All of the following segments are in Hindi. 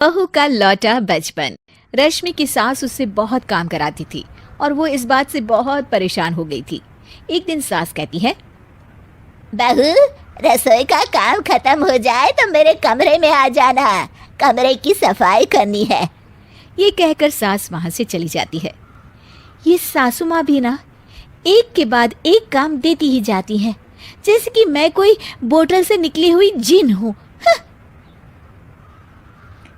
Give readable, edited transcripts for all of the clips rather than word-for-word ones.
बहू का लौटा बचपन। रश्मि की सास उससे बहुत काम कराती थी और वो इस बात से बहुत परेशान हो गई थी। एक दिन सास कहती है, बहू, रसोई का काम खत्म हो जाए तो मेरे कमरे में आ जाना, कमरे की सफाई करनी है। ये कहकर सास वहां से चली जाती है। ये सासू माँ भी ना एक के बाद एक काम देती ही जाती है, जैसे कि मैं कोई बोतल से निकली हुई जिन हूँ।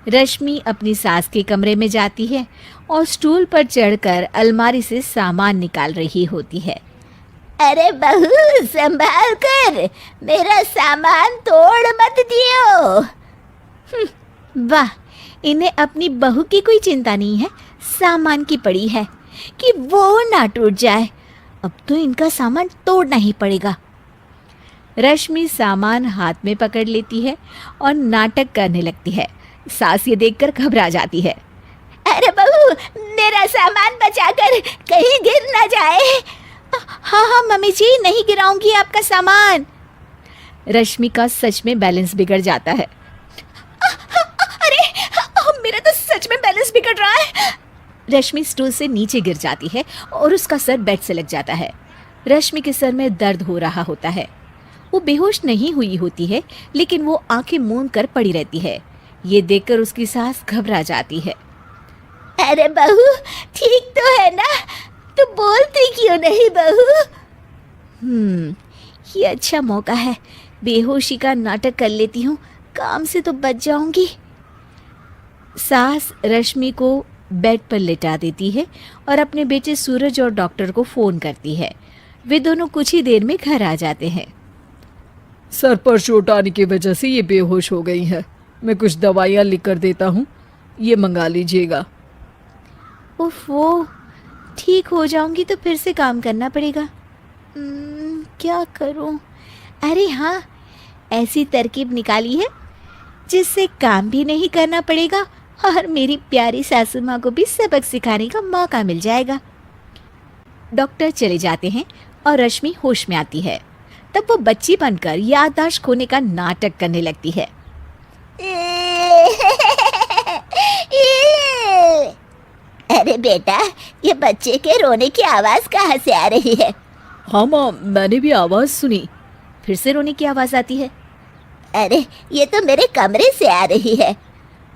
रश्मि अपनी सास के कमरे में जाती है और स्टूल पर चढ़कर अलमारी से सामान निकाल रही होती है। अरे बहू, संभाल कर, मेरा सामान तोड़ मत दियो। वाह, इन्हें अपनी बहू की कोई चिंता नहीं है, सामान की पड़ी है कि वो ना टूट जाए। अब तो इनका सामान तोड़ना ही पड़ेगा। रश्मि सामान हाथ में पकड़ लेती है और नाटक करने लगती है। सास ये देखकर घबरा जाती है। अरे बहू, मेरा सामान बचाकर कहीं गिर ना जाए। हाँ हाँ मम्मी जी, नहीं गिराऊंगी आपका सामान। रश्मि का सच में बैलेंस बिगड़ जाता है। अरे मेरा तो सच में बैलेंस बिगड़ रहा है। रश्मि स्टूल से नीचे गिर जाती है और उसका सर बेड से लग जाता है। रश्मि के सर में दर्द हो रहा होता है। वो बेहोश नहीं हुई होती है, लेकिन वो आंखें मूंद कर पड़ी रहती है। ये देखकर उसकी सास घबरा जाती है। अरे बहू, ठीक तो है ना? तू बोलती क्यों नहीं बहू? ये अच्छा मौका है, बेहोशी का नाटक कर लेती हूँ, काम से तो बच जाऊंगी। सास रश्मि को बेड पर लेटा देती है और अपने बेटे सूरज और डॉक्टर को फोन करती है। वे दोनों कुछ ही देर में घर आ जाते हैं। सर पर चोट आने की वजह से ये बेहोश हो गई है। मैं कुछ दवाइयाँ लिख कर देता हूँ, ये मंगा लीजिएगा। उफ, वो ठीक हो जाऊंगी तो फिर से काम करना पड़ेगा। क्या करूं? अरे हाँ, ऐसी तरकीब निकाली है जिससे काम भी नहीं करना पड़ेगा और मेरी प्यारी सासू माँ को भी सबक सिखाने का मौका मिल जाएगा। डॉक्टर चले जाते हैं और रश्मि होश में आती है। तब वो बच्ची बनकर याददाश्त खोने का नाटक करने लगती है। अरे बेटा, ये बच्चे के रोने की आवाज कहाँ से आ रही है? हाँ माँ, मैंने भी आवाज़ सुनी। फिर से रोने की आवाज़ आती है। अरे ये तो मेरे कमरे से आ रही है।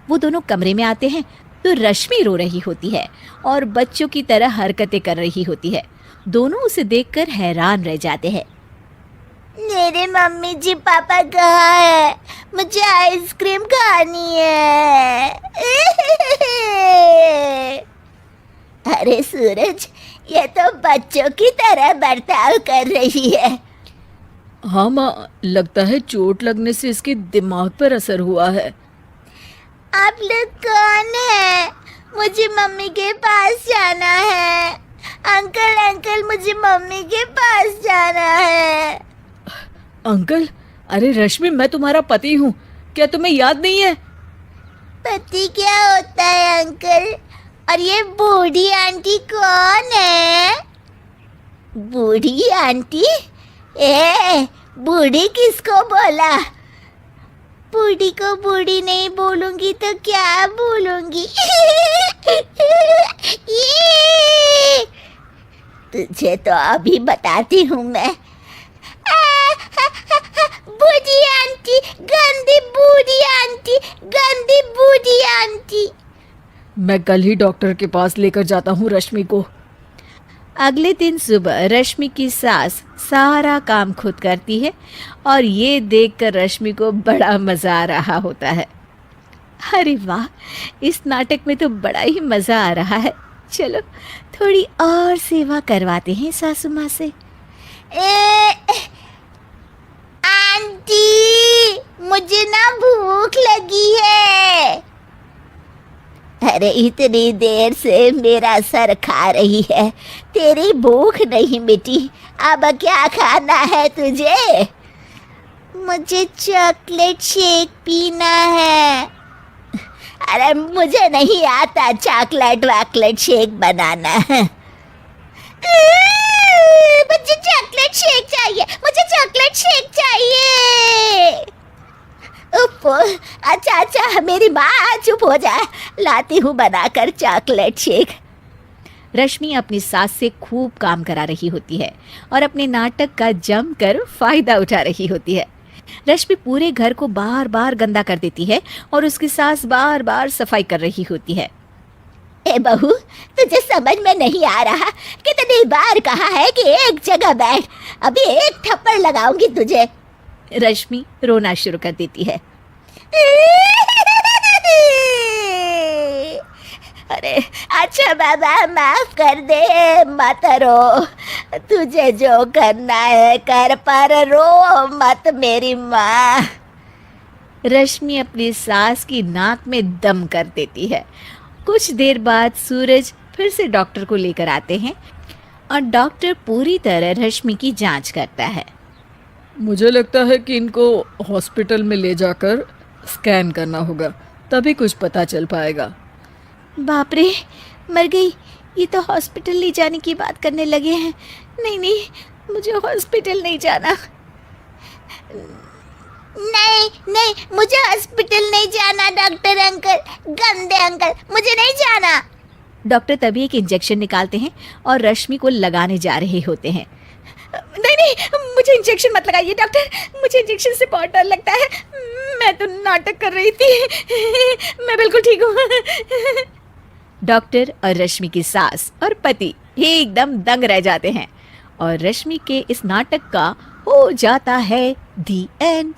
वो दोनों कमरे में आते हैं तो रश्मि रो रही होती है और बच्चों की तरह हरकतें कर रही होती है। दोनों उसे देखकर हैरान रह जाते हैं। मेरे मम्मी जी पापा कहाँ है? मुझे आइसक्रीम खानी है। अरे सूरज, ये तो बच्चों की तरह बर्ताव कर रही है। हाँ माँ, लगता है चोट लगने से इसके दिमाग पर असर हुआ है। आप लोग कौन है? मुझे मम्मी के पास जाना है। अंकल अंकल, मुझे मम्मी के पास जाना है। अंकल? अरे रश्मि, मैं तुम्हारा पति हूँ, क्या तुम्हें याद नहीं है? पति क्या होता है अंकल? और ये बूढ़ी आंटी कौन है? बूढ़ी आंटी? बूढ़ी किसको बोला? बूढ़ी को बूढ़ी नहीं बोलूंगी तो क्या बोलूंगी? तुझे तो अभी बताती हूँ मैं। बूढ़ी आंटी, गंदी बूढ़ी आंटी, गंदी बूढ़ी आंटी। मैं कल ही डॉक्टर के पास लेकर जाता हूँ रश्मि को। अगले दिन सुबह रश्मि की सास सारा काम खुद करती है और ये देखकर रश्मि को बड़ा मज़ा आ रहा होता है। अरे वाह, इस नाटक में तो बड़ा ही मज़ा आ रहा है। चलो थोड़ी और सेवा करवाते हैं सासू माँ से। आंटी, मुझे ना भूख लगी है। अरे इतनी देर से मेरा सर खा रही है, तेरी भूख नहीं मिटी। अब क्या खाना है तुझे? मुझे चॉकलेट शेक पीना है। अरे मुझे नहीं आता चॉकलेट वाकलेट शेक बनाना। मुझे चॉकलेट शेक चाहिए, मुझे चॉकलेट शेक चाहिए। उफ, अच्छा अच्छा मेरी माँ चुप हो जा, लाती हूँ बनाकर चॉकलेट शेक। रश्मि अपनी सास से खूब काम करा रही होती है और अपने नाटक का जमकर फायदा उठा रही होती है। रश्मि पूरे घर को बार बार गंदा कर देती है और उसकी सास बार बार सफाई कर रही होती है। ए बहू, तुझे समझ में नहीं आ रहा? कितनी बार कहा है कि एक जगह बैठ, अभी एक थप्पड़ लगाऊंगी तुझे। रश्मि रोना शुरू कर देती है। अरे अच्छा बाबा, माफ कर दे, मत रो, तुझे जो करना है कर, पर रो मत मेरी माँ। रश्मि अपनी सास की नाक में दम कर देती है। कुछ देर बाद सूरज फिर से डॉक्टर को लेकर आते हैं और डॉक्टर पूरी तरह रश्मि की जांच करता है। मुझे लगता है कि इनको हॉस्पिटल में ले जाकर स्कैन करना होगा, तभी कुछ पता चल पाएगा। बाप रे, मर गई, ये तो हॉस्पिटल ले जाने की बात करने लगे हैं। नहीं नहीं, मुझे हॉस्पिटल नहीं जाना। नहीं नहीं, मुझे हॉस्पिटल नहीं जाना डॉक्टर अंकल, गंदे अंकल, मुझे नहीं जाना। डॉक्टर तभी एक इंजेक्शन निकालते हैं और रश्मि को लगाने जा रहे होते हैं। नहीं नहीं, मुझे इंजेक्शन मत लगाइए डॉक्टर, मुझे इंजेक्शन से बहुत डर लगता है। मैं तो नाटक कर रही थी, मैं बिल्कुल ठीक हूँ। डॉक्टर और रश्मि की सास और पति एकदम दंग रह जाते हैं और रश्मि के इस नाटक का हो जाता है दी एंड।